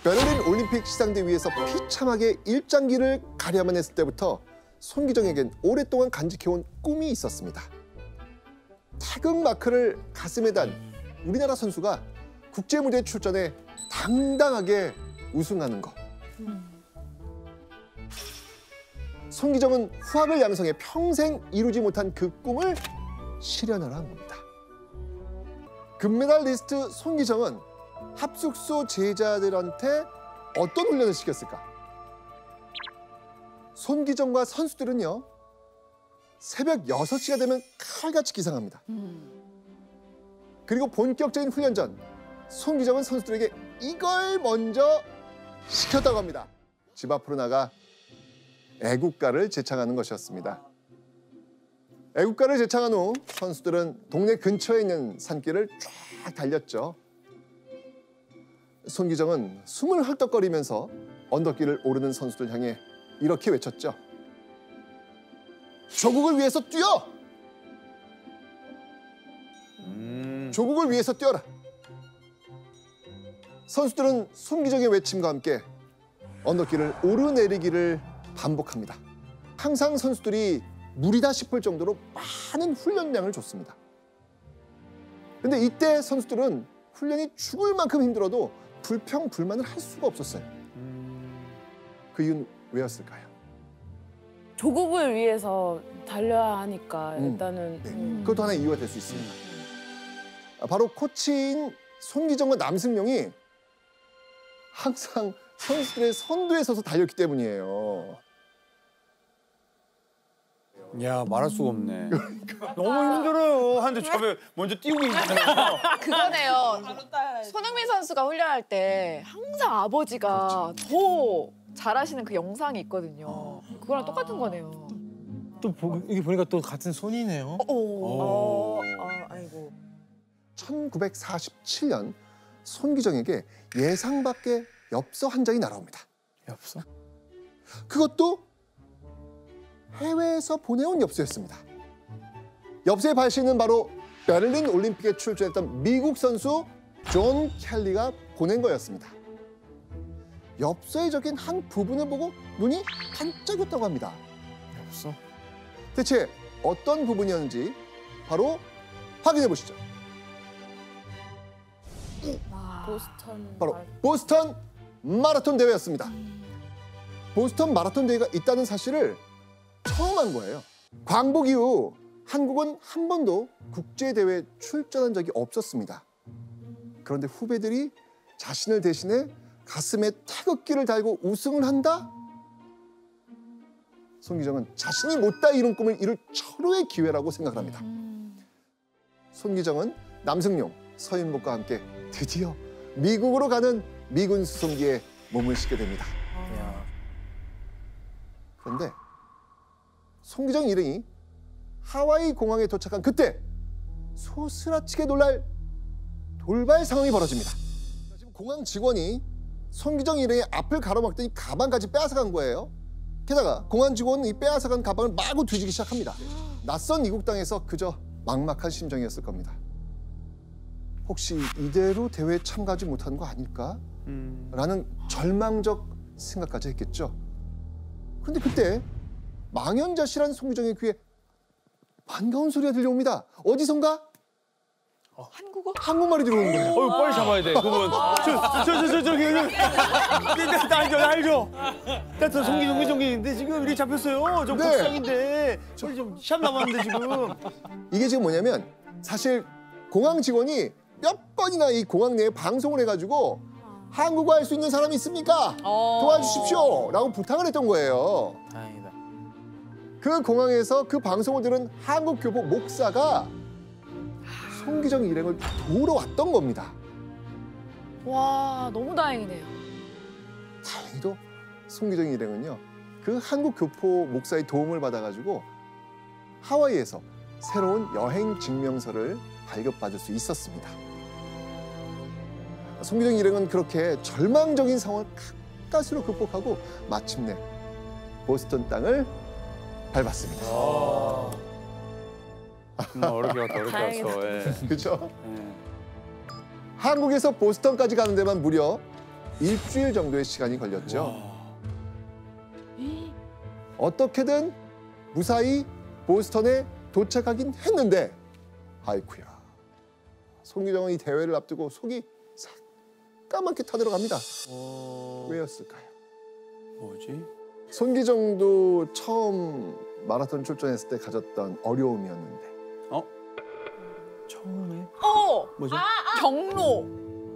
베를린 올림픽 시상대 위에서 비참하게 일장기를 가려만 했을 때부터 손기정에겐 오랫동안 간직해온 꿈이 있었습니다. 태극 마크를 가슴에 단 우리나라 선수가 국제 무대에 출전해 당당하게 우승하는 것. 손기정은 후학을 양성해 평생 이루지 못한 그 꿈을 실현하려 한 겁니다. 금메달리스트 손기정은 합숙소 제자들한테 어떤 훈련을 시켰을까? 손기정과 선수들은요, 새벽 6시가 되면 칼같이 기상합니다. 그리고 본격적인 훈련 전 손기정은 선수들에게 이걸 먼저 시켰다고 합니다. 집 앞으로 나가 애국가를 제창하는 것이었습니다. 애국가를 제창한 후 선수들은 동네 근처에 있는 산길을 쫙 달렸죠. 손기정은 숨을 헐떡거리면서 언덕길을 오르는 선수들 향해 이렇게 외쳤죠. 조국을 위해서 뛰어! 조국을 위해서 뛰어라! 선수들은 손기정의 외침과 함께 언덕길을 오르내리기를 반복합니다. 항상 선수들이 무리다 싶을 정도로 많은 훈련량을 줬습니다. 그런데 이때 선수들은 훈련이 죽을 만큼 힘들어도 불평불만을 할 수가 없었어요. 그 이유는 왜였을까요? 조국을 위해서 달려야 하니까 일단은 네, 그것도 하나의 이유가 될 수 있습니다. 바로 코치인 손기정과 남승용이 항상 선수들의 선두에 서서 달렸기 때문이에요. 야, 말할 수가 없네. 너무 힘들어요. 하는데 저에 먼저 뛰고 있잖아요. 그거네요. 손흥민 선수가 훈련할 때 항상 아버지가 더 잘하시는 그 영상이 있거든요. 그거랑 똑같은 거네요. 또 여기 보니까 또 같은 손이네요. 아이고. 1947년 손기정에게 예상 밖의 엽서 한 장이 날아옵니다. 엽서? 그것도 해외에서 보내온 엽서였습니다. 엽서의 발신은 바로 베를린 올림픽에 출전했던 미국 선수 존 켈리가 보낸 거였습니다. 엽서에 적힌 한 부분을 보고 눈이 반짝였다고 합니다. 엽서? 대체 어떤 부분이었는지 바로 확인해 보시죠. 바로 보스턴 마라톤 대회였습니다. 보스턴 마라톤 대회가 있다는 사실을 처음 한 거예요. 광복 이후 한국은 한 번도 국제대회에 출전한 적이 없었습니다. 그런데 후배들이 자신을 대신해 가슴에 태극기를 달고 우승을 한다? 손기정은 자신이 못다 이룬 꿈을 이룰 철호의 기회라고 생각을 합니다. 손기정은 남승용, 서윤복과 함께 드디어 미국으로 가는 미군 수송기에 몸을 싣게 됩니다. 그런데 손기정 일행이 하와이 공항에 도착한 그때 소스라치게 놀랄 돌발 상황이 벌어집니다. 지금 공항 직원이 손기정 일행의 앞을 가로막더니 가방까지 빼앗아간 거예요. 게다가 공항 직원은 이 빼앗아간 가방을 마구 뒤지기 시작합니다. 낯선 이국 땅에서 그저 막막한 심정이었을 겁니다. 혹시 이대로 대회에 참가하지 못하는 거 아닐까? 라는 절망적 생각까지 했겠죠. 그런데 그때 망연자실한 손기정의 귀에 반가운 소리가 들려옵니다. 어디선가? 한국어? 한국말이 들어오는 거예요. 빨리 잡아야 돼. 그분. 저기 알죠? 저 송기정인데 지금 이렇게 잡혔어요. 저 네. 국상인데. 저기 좀 시합 남았는데 지금. 이게 지금 뭐냐면 사실 공항 직원이 몇 번이나 이 공항 내에 방송을 해가지고 한국어 할 수 있는 사람이 있습니까? 도와주십시오! 라고 부탁을 했던 거예요. 다행이다. 그 공항에서 그 방송을 들은 한국 교포 목사가 손기정 일행을 도우러 왔던 겁니다. 와, 너무 다행이네요. 다행히도 손기정 일행은요, 그 한국 교포 목사의 도움을 받아가지고 하와이에서 새로운 여행 증명서를 발급받을 수 있었습니다. 손기정 일행은 그렇게 절망적인 상황을 가까스로 극복하고 마침내 보스턴 땅을 밟았습니다. 어렵게 왔다, 어렵게 왔어. 예. 그렇죠? 예. 한국에서 보스턴까지 가는 데만 무려 일주일 정도의 시간이 걸렸죠. 어떻게든 무사히 보스턴에 도착하긴 했는데 아이쿠야. 송기정은 이 대회를 앞두고 속이 새까맣게 타들어갑니다. 왜였을까요? 뭐지? 손기정도 처음 마라톤 출전했을 때 가졌던 어려움이었는데 처음에? 뭐죠?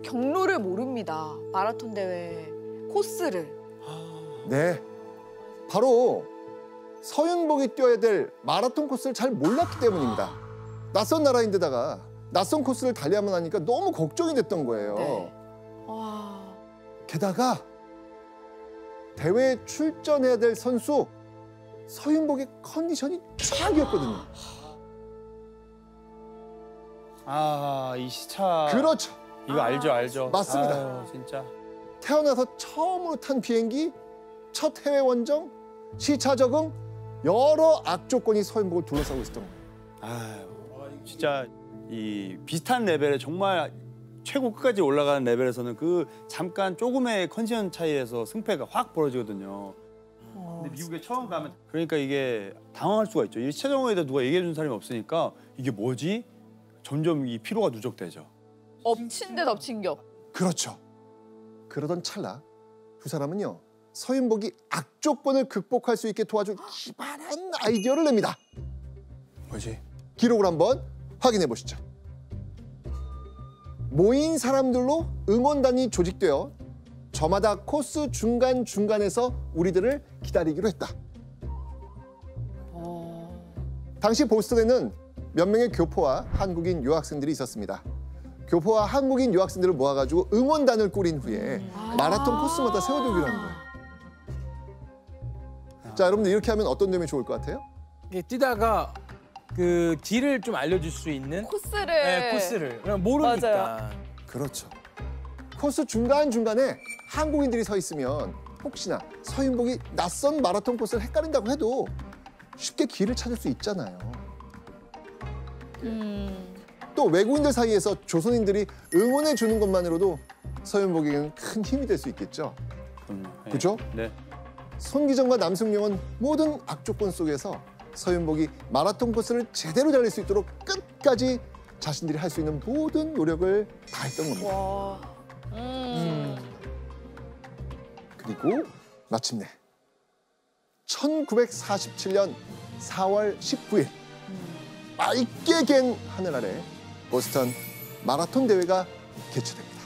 경로를 모릅니다. 마라톤 대회 코스를. 네, 바로 서윤복이 뛰어야 될 마라톤 코스를 잘 몰랐기 때문입니다. 낯선 나라인데다가 낯선 코스를 달려야만 하니까 너무 걱정이 됐던 거예요. 네. 와. 게다가 대회에 출전해야 될 선수 서윤복의 컨디션이 최악이었거든요. 이 시차. 그렇죠. 이거 알죠. 맞습니다. 아유, 진짜. 태어나서 처음으로 탄 비행기, 첫 해외 원정, 시차 적응, 여러 악조건이 서윤복을 둘러싸고 있었던 거예요. 아유, 진짜 이 비슷한 레벨에 정말 최고 끝까지 올라가는 레벨에서는 그 잠깐 조금의 컨디션 차이에서 승패가 확 벌어지거든요. 근데 미국에 처음 가면 그러니까 이게 당황할 수가 있죠. 이 시차 적응에 대해 누가 얘기해 준 사람이 없으니까 이게 뭐지? 점점 이 피로가 누적되죠. 엎친 데 덮친 격. 그렇죠. 그러던 찰나 두 사람은요. 서윤복이 악조건을 극복할 수 있게 도와줄 기발한 아이디어를 냅니다. 뭐지? 기록을 한번 확인해 보시죠. 모인 사람들로 응원단이 조직되어 저마다 코스 중간중간에서 우리들을 기다리기로 했다. 당시 보스턴에는 몇 명의 교포와 한국인 유학생들이 있었습니다. 교포와 한국인 유학생들을 모아가지고 응원단을 꾸린 후에 마라톤 코스마다 세워두기로 하는 거예요. 자, 여러분들 이렇게 하면 어떤 점이 좋을 것 같아요? 이게 뛰다가 그 길을 좀 알려줄 수 있는 코스를. 네, 코스를 그냥 모르니까. 맞아요. 그렇죠. 코스 중간중간에 한국인들이 서 있으면 혹시나 서윤복이 낯선 마라톤 코스를 헷갈린다고 해도 쉽게 길을 찾을 수 있잖아요. 또 외국인들 사이에서 조선인들이 응원해 주는 것만으로도 서윤복에게는 큰 힘이 될 수 있겠죠. 네. 그죠? 네. 손기정과 남승용은 모든 악조건 속에서 서윤복이 마라톤 코스를 제대로 달릴 수 있도록 끝까지 자신들이 할 수 있는 모든 노력을 다했던 겁니다. 와. 그리고 마침내 1947년 4월 19일 맑게 갠 하늘 아래 보스턴 마라톤 대회가 개최됩니다.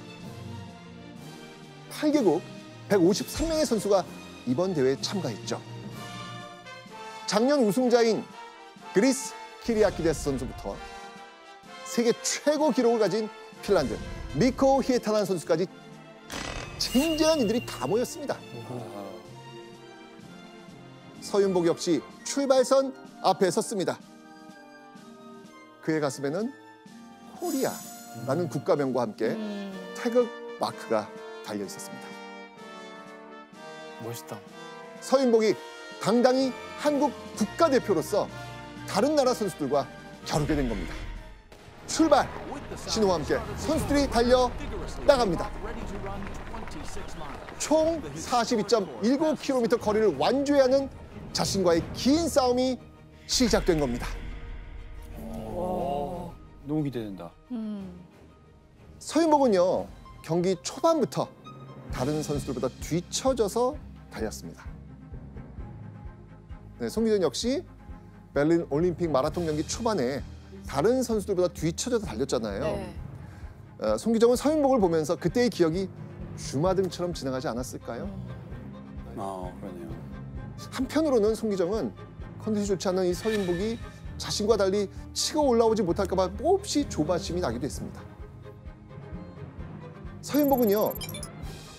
8개국 153명의 선수가 이번 대회에 참가했죠. 작년 우승자인 그리스 키리아키데스 선수부터 세계 최고 기록을 가진 핀란드 미코 히에타난 선수까지 쟁쟁한 이들이 다 모였습니다. 서윤복 역시 출발선 앞에 섰습니다. 그의 가슴에는 코리아라는 국가명과 함께 태극 마크가 달려 있었습니다. 멋있다. 서윤복이 당당히 한국 국가대표로서 다른 나라 선수들과 겨루게 된 겁니다. 출발! 신호와 함께 선수들이 달려 나갑니다. 총 42.19km 거리를 완주해야 하는 자신과의 긴 싸움이 시작된 겁니다. 너무 기대된다. 서윤복은요, 경기 초반부터 다른 선수들보다 뒤처져서 달렸습니다. 네, 송기정 역시 베를린 올림픽 마라톤 경기 초반에 다른 선수들보다 뒤처져서 달렸잖아요. 네. 송기정은 서윤복을 보면서 그때의 기억이 주마등처럼 지나가지 않았을까요? 그러네요. 한편으로는 송기정은 컨디션이 좋지 않은 이 서윤복이 자신과 달리 치고 올라오지 못할까 봐 몹시 조바심이 나기도 했습니다. 서윤복은요,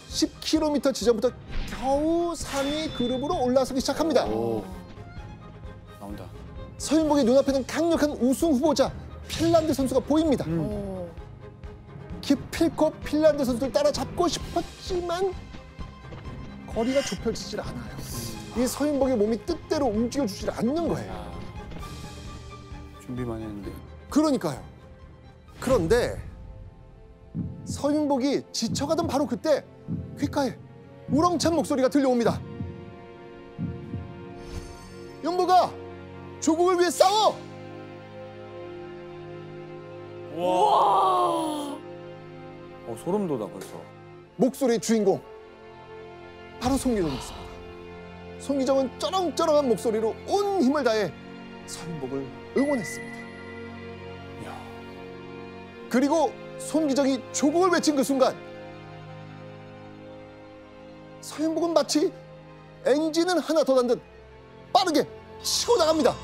10km 지점부터 겨우 3위 그룹으로 올라서기 시작합니다. 나온다. 서윤복의 눈앞에는 강력한 우승 후보자 핀란드 선수가 보입니다. 기필코 핀란드 선수를 따라잡고 싶었지만 거리가 좁혀지질 않아요. 이 서윤복의 몸이 뜻대로 움직여주질 않는 거예요. 준비만 했는데. 그러니까요. 그런데 서윤복이 지쳐가던 바로 그때 귓가에 우렁찬 목소리가 들려옵니다. 연보가 조국을 위해 싸워! 소름 돋아 벌써. 목소리의 주인공 바로 송기정이었습니다. 송기정은 쩌렁쩌렁한 목소리로 온 힘을 다해 서윤복을 응원했습니다. 야. 그리고 송기정이 조국을 외친 그 순간 서윤복은 마치 엔진을 하나 더 단 듯 빠르게 치고 나갑니다.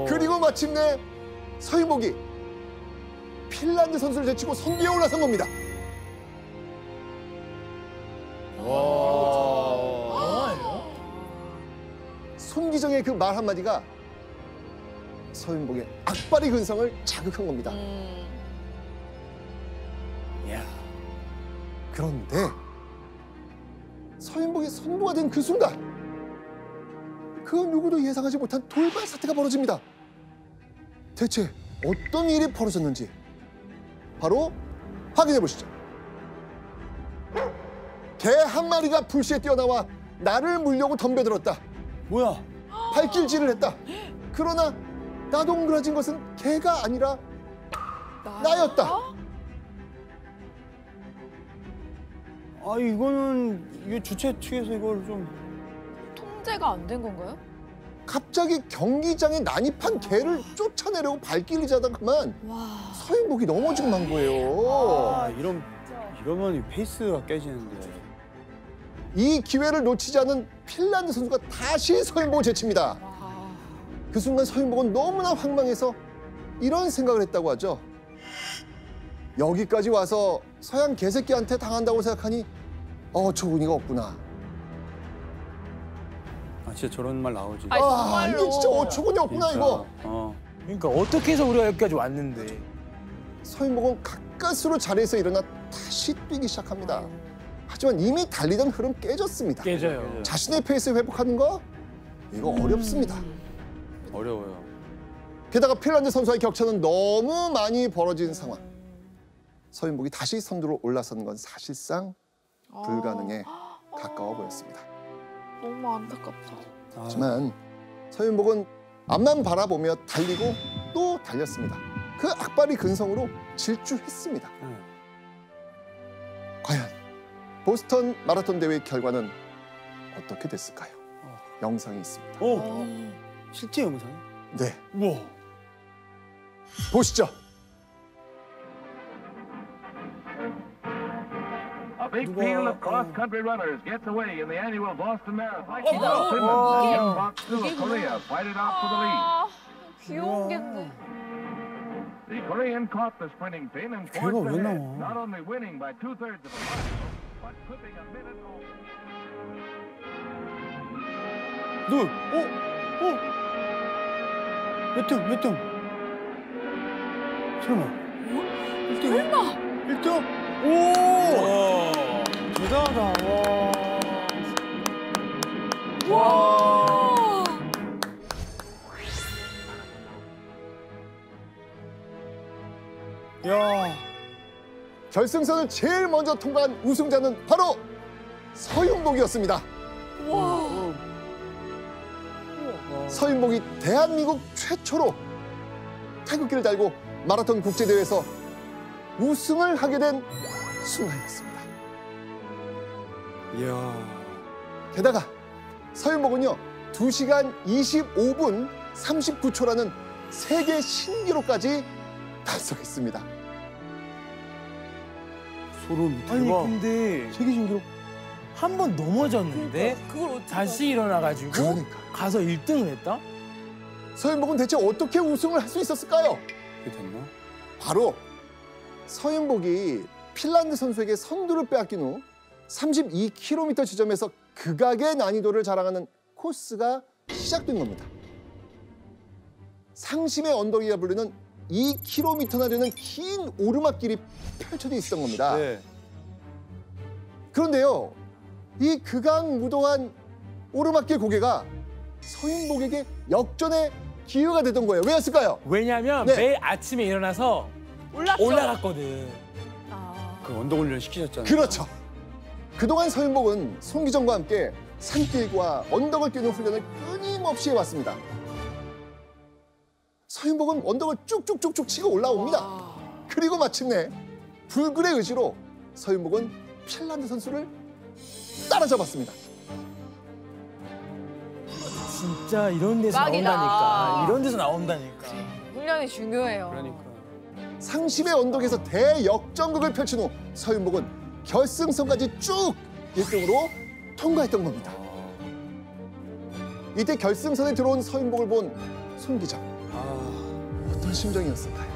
그리고 마침내 서윤복이 핀란드 선수를 제치고 선두에 올라선 겁니다. 손기정의 그 말 한마디가 서윤복의 악바리 근성을 자극한 겁니다. 야. 그런데 서윤복이 선두가 된 그 순간 그 누구도 예상하지 못한 돌발 사태가 벌어집니다. 대체 어떤 일이 벌어졌는지 바로 확인해 보시죠. 개 한 마리가 불시에 뛰어나와 나를 물려고 덤벼들었다. 뭐야? 발길질을 했다. 그러나 나동그라진 것은 개가 아니라 나였다. 아 이거는 이게 주최 측에서 이걸 좀 통제가 안 된 건가요? 갑자기 경기장에 난입한 개를 쫓아내려고 발길질하다가만 서윤복이 넘어지고 만 거예요. 이러면 이 페이스가 깨지는데. 이 기회를 놓치지 않은 핀란드 선수가 다시 서윤복을 제칩니다. 그 순간 서윤복은 너무나 황망해서 이런 생각을 했다고 하죠. 여기까지 와서 서양 개새끼한테 당한다고 생각하니 어처구니가 없구나. 아 진짜 저런 말 나오지. 아니, 아 정말로. 이게 진짜 어처구니 없구나 진짜. 이거. 그러니까 어떻게 해서 우리가 여기까지 왔는데. 서윤복은 가까스로 자리에서 일어나 다시 뛰기 시작합니다. 하지만 이미 달리던 흐름 깨졌습니다. 깨져요. 자신의 페이스 회복하는 거 이거 어렵습니다. 어려워요. 게다가 핀란드 선수와의 격차는 너무 많이 벌어진 상황. 서윤복이 다시 선두로 올라서는 건 사실상 불가능에 가까워 보였습니다. 너무 안타깝다. 하지만 서윤복은 앞만 바라보며 달리고 또 달렸습니다. 그 악바리 근성으로 질주했습니다. 과연 보스턴 마라톤 대회 결과는 어떻게 됐을까요? 영상이 있습니다. 실제 영상? 네, 우와. 보시죠. A big field of cross-country runners gets away in the annual Boston Marathon. Young Fox of Korea fight it out for the lead. 귀여운 겠네. The Korean caught the sprinting pin and 걔가 forged 왜 ahead, 나와? not only winning by 2/3 of a mile, but clipping a minute over. 몇 등? 몇 등? 설마? 1등? 설마? 1등? 오! 대단하다. 와. 야. 결승선을 제일 먼저 통과한 우승자는 바로 서윤복이었습니다. 서윤복이 대한민국 최초로 태극기를 달고 마라톤 국제대회에서 우승을 하게 된 순간이었습니다. 이야. 게다가 서윤복은요 2시간 25분 39초라는 세계 신기록까지 달성했습니다. 소름. 아니 대박. 근데 세계 신기록. 한 번 넘어졌는데 그걸 어떻게 다시 일어나가지고 그러니까 가서 1등을 했다? 서윤복은 대체 어떻게 우승을 할 수 있었을까요? 그게 됐나? 바로 서윤복이 핀란드 선수에게 선두를 빼앗긴 후 32km 지점에서 극악의 난이도를 자랑하는 코스가 시작된 겁니다. 상심의 언덕이라 불리는 2km나 되는 긴 오르막길이 펼쳐져 있었던 겁니다. 네. 그런데요, 이 극악무도한 오르막길 고개가 서윤복에게 역전의 기회가 되던 거예요. 왜였을까요? 왜냐면 네. 매일 아침에 일어나서 올라갔거든. 그 언덕 훈련 시키셨잖아요. 그렇죠. 그동안 서윤복은 송기정과 함께 산길과 언덕을 뛰는 훈련을 끊임없이 해왔습니다. 서윤복은 언덕을 쭉쭉쭉쭉 치고 올라옵니다. 그리고 마침내 불굴의 의지로 서윤복은 핀란드 선수를 따라잡았습니다. 진짜 이런 데서 빡이다. 나온다니까. 이런 데서 나온다니까. 훈련이 중요해요. 그러니까. 상심의 언덕에서 대역전극을 펼친 후 서윤복은 결승선까지 쭉 1등으로 통과했던 겁니다. 이때 결승선에 들어온 서윤복을 본 손기정. 어떤 심정이었을까요?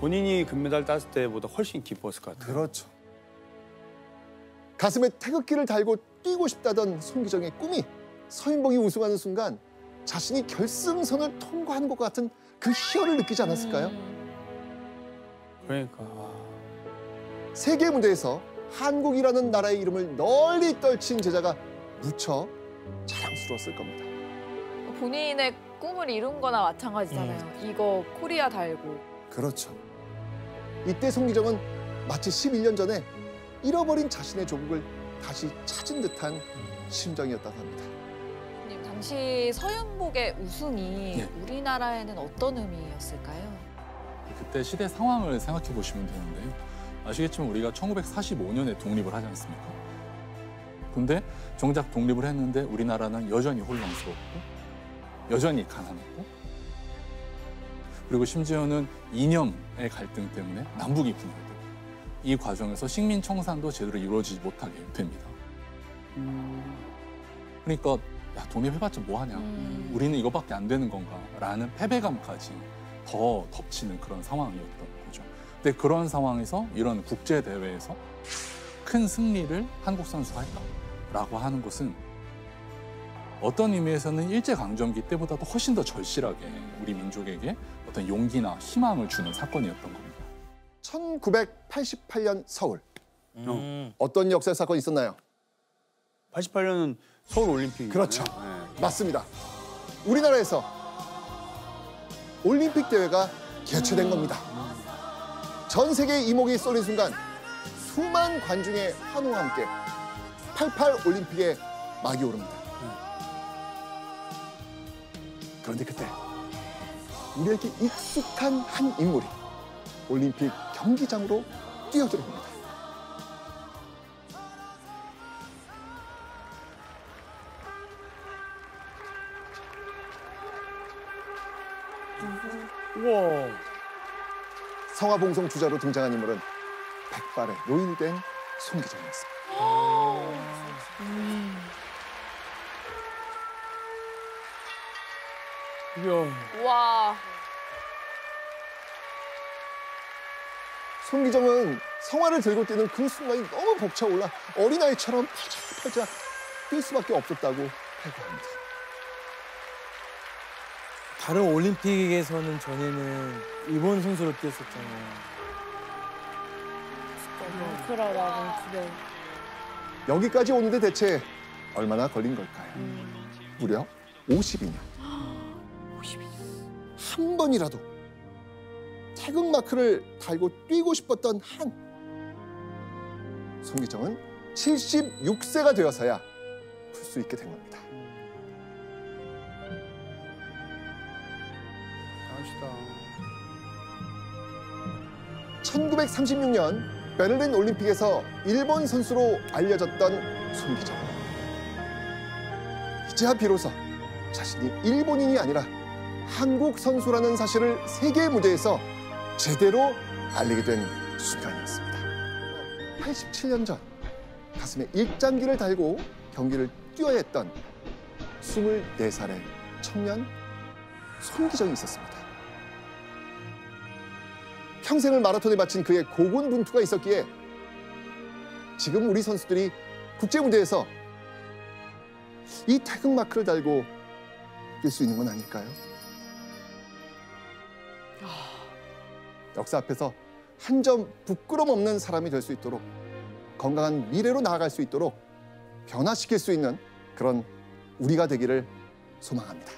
본인이 금메달 땄을 때보다 훨씬 기뻤을 것 같아요. 그렇죠. 가슴에 태극기를 달고 뛰고 싶다던 손기정의 꿈이 서윤복이 우승하는 순간 자신이 결승선을 통과하는 것 같은 그 희열을 느끼지 않았을까요? 그러니까. 세계 무대에서 한국이라는 나라의 이름을 널리 떨친 제자가 무척 자랑스러웠을 겁니다. 본인의 꿈을 이룬 거나 마찬가지잖아요. 이거 코리아 달고. 그렇죠. 이때 송기정은 마치 11년 전에 잃어버린 자신의 조국을 다시 찾은 듯한 심정이었다고 합니다. 님, 당시 서윤복의 우승이 네. 우리나라에는 어떤 의미였을까요? 그때 시대 상황을 생각해 보시면 되는데요. 아시겠지만 우리가 1945년에 독립을 하지 않습니까? 근데 정작 독립을 했는데 우리나라는 여전히 혼란스럽고 여전히 가난했고 그리고 심지어는 이념의 갈등 때문에 남북이 분열되고 이 과정에서 식민 청산도 제대로 이루어지지 못하게 됩니다. 그러니까 야, 독립해봤자 뭐하냐. 우리는 이거밖에 안 되는 건가라는 패배감까지 더 덮치는 그런 상황이었던 거죠. 근데 그런 상황에서 이런 국제대회에서 큰 승리를 한국 선수가 했다라고 하는 것은 어떤 의미에서는 일제강점기 때보다도 훨씬 더 절실하게 우리 민족에게 어떤 용기나 희망을 주는 사건이었던 겁니다. 1988년 서울. 어떤 역사 사건이 있었나요? 88년은 서울 올림픽. 그렇죠. 맞습니다. 우리나라에서 올림픽 대회가 개최된 겁니다. 전 세계의 이목이 쏠린 순간 수만 관중의 환호와 함께 88 올림픽에 막이 오릅니다. 그런데 그때 우리에게 익숙한 한 인물이 올림픽 경기장으로 뛰어들어옵니다. 우와. 성화봉송 주자로 등장한 인물은 백발의 노인이 된 손기정이었습니다. 이야. 와. 손기정은 성화를 들고 뛰는 그 순간이 너무 벅차올라 어린아이처럼 팔짝팔짝 뛸 수밖에 없었다고 발표합니다. 다른 올림픽에서는 전에는 일본 선수로 뛰었었잖아요. 뭉클하 나는 집에. 여기까지 오는데 대체 얼마나 걸린 걸까요? 무려 52년. 52년. 한 번이라도 태극마크를 달고 뛰고 싶었던 한 손기정은 76세가 되어서야 풀 수 있게 된 겁니다. 멋있다. 1936년 베를린 올림픽에서 일본 선수로 알려졌던 손기정. 이제야 비로소 자신이 일본인이 아니라 한국 선수라는 사실을 세계 무대에서 제대로 알리게 된 순간이었습니다. 87년 전 가슴에 일장기를 달고 경기를 뛰어야 했던 24살의 청년 손기정이 있었습니다. 평생을 마라톤에 바친 그의 고군분투가 있었기에 지금 우리 선수들이 국제 무대에서 이 태극마크를 달고 뛸 수 있는 건 아닐까요? 역사 앞에서 한 점 부끄럼 없는 사람이 될 수 있도록 건강한 미래로 나아갈 수 있도록 변화시킬 수 있는 그런 우리가 되기를 소망합니다.